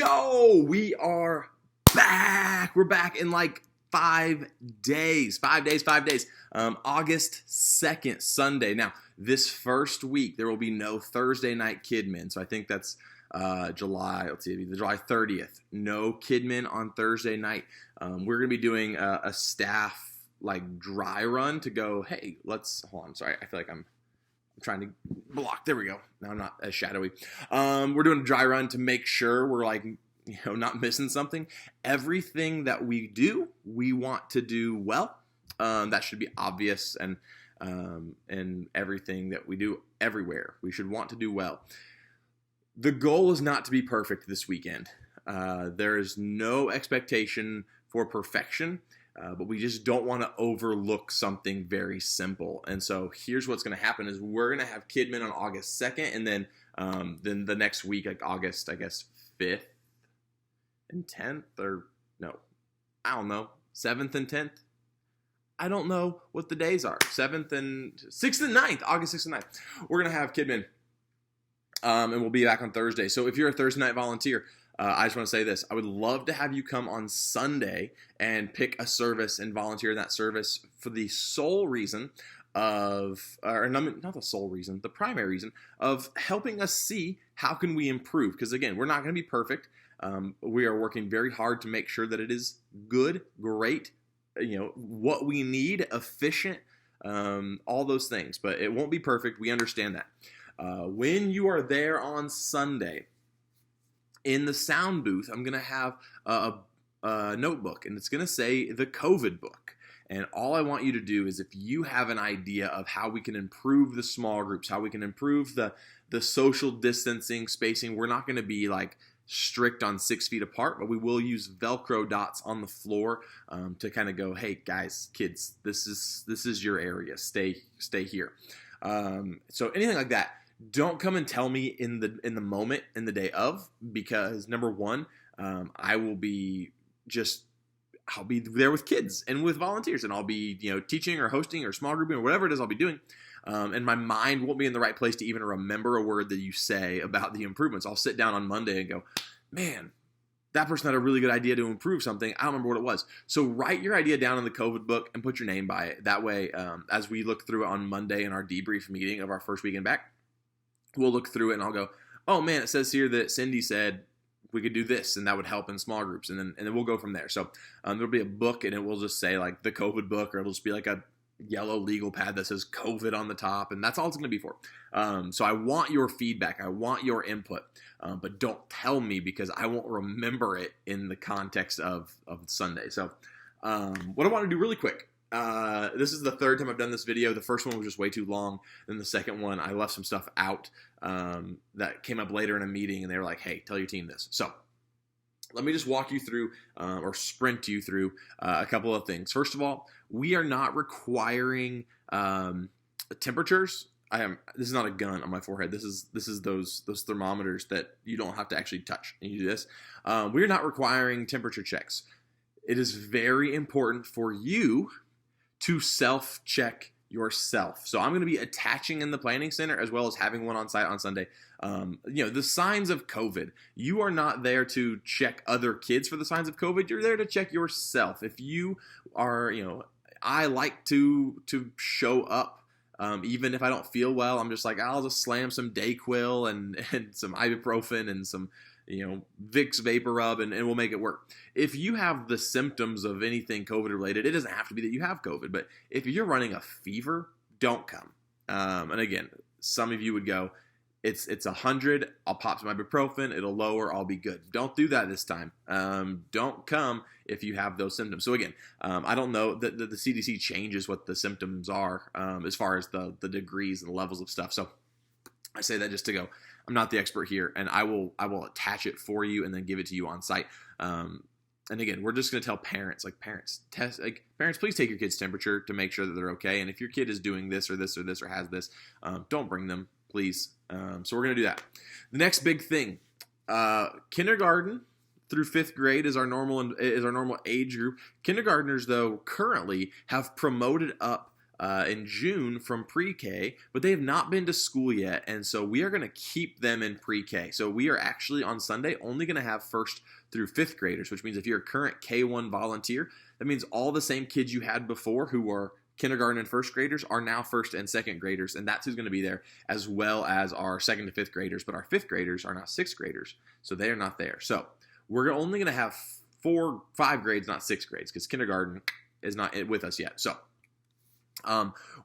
Yo, we are back. We're back in like 5 days. 5 days, 5 days. August 2nd, Sunday. Now, this first week, there will be no Thursday night KidMin. So I think that's July 30th. No KidMin on Thursday night. We're going to be doing a staff like dry run to go, hey, hold on. Sorry, I feel like I'm trying to block. There we go. Now I'm not as shadowy. We're doing a dry run to make sure we're like, not missing something. Everything that we do, we want to do well. That should be obvious, and everything that we do everywhere, we should want to do well. The goal is not to be perfect this weekend. There is no expectation for perfection. But we just don't want to overlook something very simple. And so here's what's going to happen is we're going to have KidMin on August 2nd, and then the next week, like August, I guess, 5th and 10th, or no, I don't know, 7th and 10th. I don't know what the days are. 7th and 6th and 9th, August 6th and 9th. We're going to have KidMin, and we'll be back on Thursday. So if you're a Thursday night volunteer, I just want to say this. I would love to have you come on Sunday and pick a service and volunteer in that service for the sole reason of, or not the sole reason, the primary reason of helping us see how can we improve. Because again, we're not going to be perfect. We are working very hard to make sure that it is good, great, what we need, efficient, all those things. But it won't be perfect. We understand that. When you are there on Sunday, in the sound booth, I'm going to have a notebook, and it's going to say the COVID book. And all I want you to do is if you have an idea of how we can improve the small groups, how we can improve the social distancing, spacing, we're not going to be like strict on 6 feet apart, but we will use Velcro dots on the floor to kind of go, hey, guys, kids, this is your area. Stay here. So anything like that. Don't come and tell me in the moment, in the day of, because number one, I'll be there with kids and with volunteers, and I'll be teaching or hosting or small grouping or whatever it is I'll be doing, and my mind won't be in the right place to even remember a word that you say about the improvements. I'll sit down on Monday and go, man, that person had a really good idea to improve something. I don't remember what it was. So write your idea down in the COVID book and put your name by it. That way, as we look through it on Monday in our debrief meeting of our first weekend back, we'll look through it and I'll go, oh man, it says here that Cindy said we could do this and that would help in small groups. And then we'll go from there. So there'll be a book, and it will just say like the COVID book, or it'll just be like a yellow legal pad that says COVID on the top. And that's all it's going to be for. So I want your feedback. I want your input, but don't tell me, because I won't remember it in the context of Sunday. So what I want to do really quick, this is the third time I've done this video. The first one was just way too long. Then the second one, I left some stuff out that came up later in a meeting, and they were like, hey, tell your team this. So let me just walk you through or sprint you through a couple of things. First of all, we are not requiring temperatures. This is not a gun on my forehead. This is those thermometers that you don't have to actually touch. And you do this. We're not requiring temperature checks. It is very important for you to self-check yourself. So I'm going to be attaching in the planning center as well as having one on site on Sunday. The signs of COVID. You are not there to check other kids for the signs of COVID. You're there to check yourself. If you are, I like to show up. Even if I don't feel well, I'm just like, I'll just slam some Dayquil and some ibuprofen and some Vicks Vapor Rub, and we'll make it work. If you have the symptoms of anything COVID related, it doesn't have to be that you have COVID, but if you're running a fever, don't come. And again, some of you would go, it's 100, I'll pop some ibuprofen, it'll lower, I'll be good. Don't do that this time. Don't come if you have those symptoms. So again, I don't know that the CDC changes what the symptoms are as far as the degrees and the levels of stuff. So I say that just to go, I'm not the expert here, and I will attach it for you and then give it to you on site. And again, we're just going to tell parents, parents, please take your kid's temperature to make sure that they're okay. And if your kid is doing this or this or this or has this, don't bring them, please. So we're going to do that. The next big thing, kindergarten through 5th grade is our normal age group. Kindergartners, though, currently have promoted up in June from pre-K, but they have not been to school yet, and so we are going to keep them in pre-K. So we are actually on Sunday only going to have 1st through 5th graders, which means if you're a current K1 volunteer, that means all the same kids you had before who were kindergarten and 1st graders are now 1st and 2nd graders, and that's who's going to be there, as well as our 2nd to 5th graders. But our 5th graders are now 6th graders, so they are not there. So we're only going to have 5 grades, not 6 grades, because kindergarten is not with us yet. So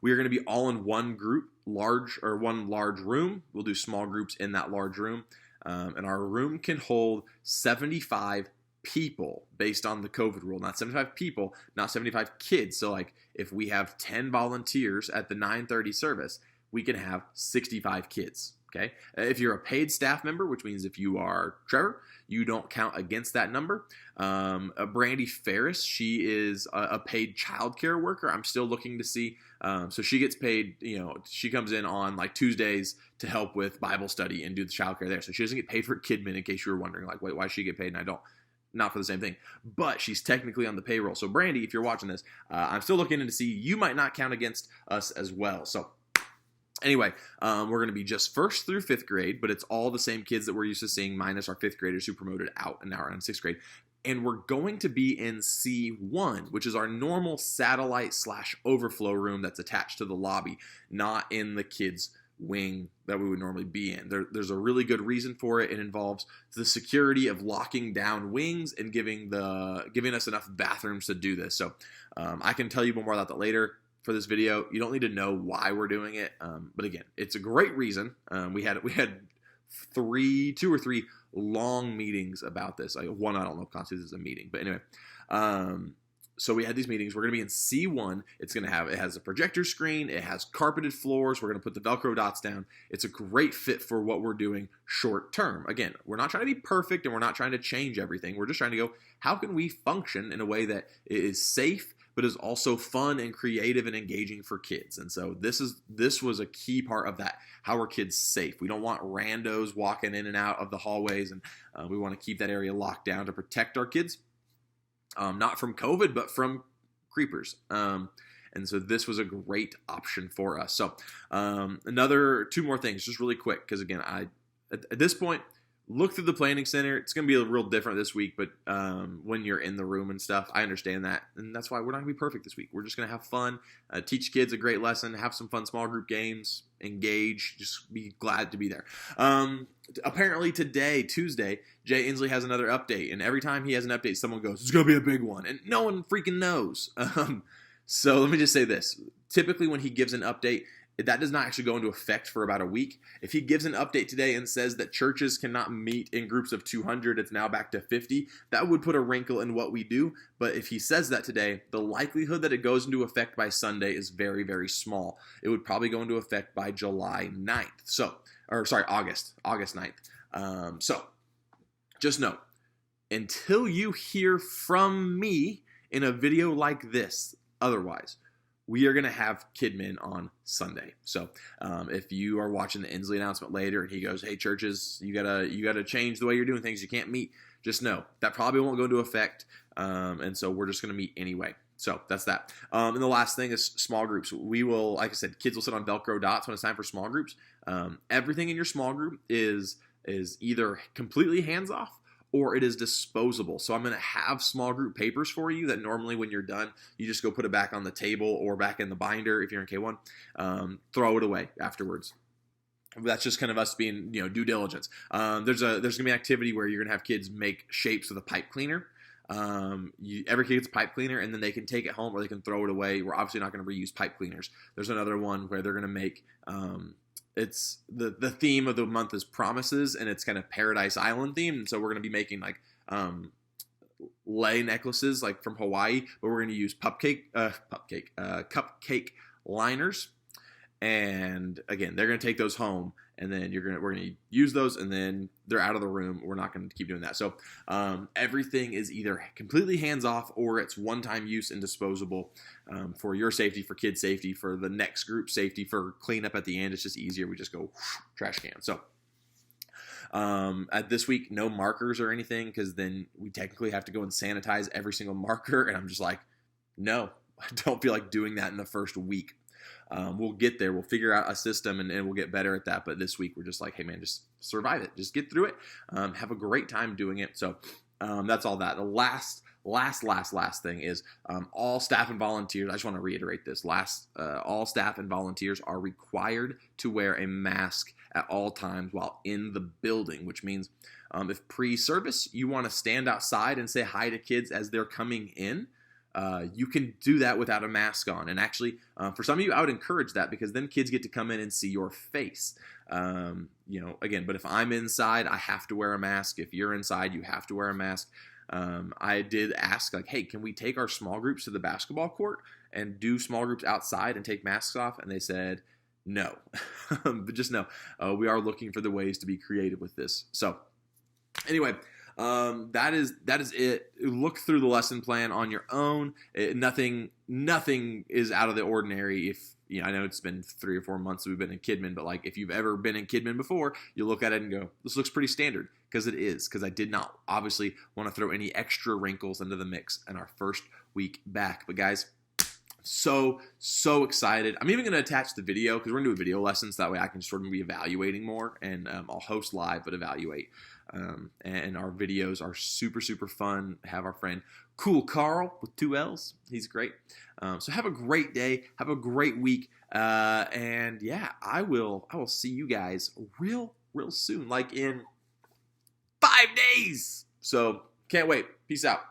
we are going to be all in one large room. We'll do small groups in that large room, and our room can hold 75 people based on the COVID rule. Not 75 people, not 75 kids. So like if we have 10 volunteers at the 9:30 service, we can have 65 kids. Okay. If you're a paid staff member, which means if you are Trevor, you don't count against that number. Brandy Ferris, she is a paid childcare worker. I'm still looking to see. So she gets paid, she comes in on like Tuesdays to help with Bible study and do the childcare there. So she doesn't get paid for KidMin, in case you were wondering, like, wait, why does she get paid and I don't? Not for the same thing, but she's technically on the payroll. So Brandy, if you're watching this, I'm still looking to see, you might not count against us as well. So anyway, we're going to be just 1st through 5th grade, but it's all the same kids that we're used to seeing, minus our 5th graders who promoted out and now are in 6th grade. And we're going to be in C1, which is our normal satellite / overflow room that's attached to the lobby, not in the kids' wing that we would normally be in. There's a really good reason for it. It involves the security of locking down wings and giving us enough bathrooms to do this. So I can tell you more about that later. For this video, you don't need to know why we're doing it, but again, it's a great reason. We had 2 or 3 long meetings about this. One I don't know if constitutes as a meeting, but anyway. So we had these meetings. We're going to be in C1. It has a projector screen. It has carpeted floors. We're going to put the Velcro dots down. It's a great fit for what we're doing short term. Again, we're not trying to be perfect and we're not trying to change everything. We're just trying to go, how can we function in a way that is safe, but is also fun and creative and engaging for kids? And so this was a key part of that. How are kids safe? We don't want randos walking in and out of the hallways, and we want to keep that area locked down to protect our kids. Not from COVID, but from creepers. And so this was a great option for us. So 2 more things, just really quick, because again, at this point, look through the planning center. It's going to be a real different this week, but when you're in the room and stuff, I understand that. And that's why we're not going to be perfect this week. We're just going to have fun, teach kids a great lesson, have some fun small group games, engage, just be glad to be there. Apparently today, Tuesday, Jay Inslee has another update. And every time he has an update, someone goes, it's going to be a big one. And no one freaking knows. So let me just say this. Typically when he gives an update, that does not actually go into effect for about a week. If he gives an update today and says that churches cannot meet in groups of 200, it's now back to 50, that would put a wrinkle in what we do. But if he says that today, the likelihood that it goes into effect by Sunday is very, very small. It would probably go into effect by July 9th. August 9th. So just know, until you hear from me in a video like this, otherwise, we are going to have KidMin on Sunday. So if you are watching the Inslee announcement later and he goes, hey, churches, you gotta change the way you're doing things. You can't meet. Just know that probably won't go into effect. And so we're just going to meet anyway. So that's that. And the last thing is small groups. We will, like I said, kids will sit on Velcro dots when it's time for small groups. Everything in your small group is either completely hands off or it is disposable. So I'm going to have small group papers for you that normally when you're done, you just go put it back on the table or back in the binder if you're in K1. Throw it away afterwards. That's just kind of us being, due diligence. There's going to be an activity where you're going to have kids make shapes with a pipe cleaner. Every kid gets a pipe cleaner and then they can take it home or they can throw it away. We're obviously not going to reuse pipe cleaners. There's another one where they're going to make, it's the theme of the month is promises, and it's kind of Paradise Island themed. And so we're going to be making like lei necklaces like from Hawaii, but we're going to use cupcake liners. And again, they're going to take those home, and then we're going to use those, and then they're out of the room. We're not going to keep doing that. So everything is either completely hands off or it's one-time use and disposable for your safety, for kids' safety, for the next group safety, for cleanup at the end. It's just easier. We just go trash can. So at this week, no markers or anything, because then we technically have to go and sanitize every single marker, and I'm just like, no. I don't feel like doing that in the first week. we'll get there. We'll figure out a system and we'll get better at that. But this week we're just like, hey man, just survive it. Just get through it. Have a great time doing it. So that's all that. The last thing is all staff and volunteers. I just want to reiterate this. All staff and volunteers are required to wear a mask at all times while in the building, which means if pre-service you want to stand outside and say hi to kids as they're coming in, you can do that without a mask on. And actually, for some of you, I would encourage that because then kids get to come in and see your face. Again, but if I'm inside, I have to wear a mask. If you're inside, you have to wear a mask. I did ask, like, hey, can we take our small groups to the basketball court and do small groups outside and take masks off? And they said, no. But just no. We are looking for the ways to be creative with this. So anyway, that is it. Look through the lesson plan on your own. Nothing is out of the ordinary. I know it's been 3 or 4 months that we've been in KidMin, but like if you've ever been in KidMin before, you look at it and go, this looks pretty standard, because it is, because I did not obviously want to throw any extra wrinkles into the mix in our first week back. But guys, so excited. I'm even going to attach the video because we're going to do a video lesson so that way I can sort of be evaluating more, and I'll host live but evaluate. And our videos are super fun. Have our friend Cool Carl with 2 L's. He's great. So have a great day. Have a great week. And yeah, I will see you guys real soon, like in 5 days. So can't wait. Peace out.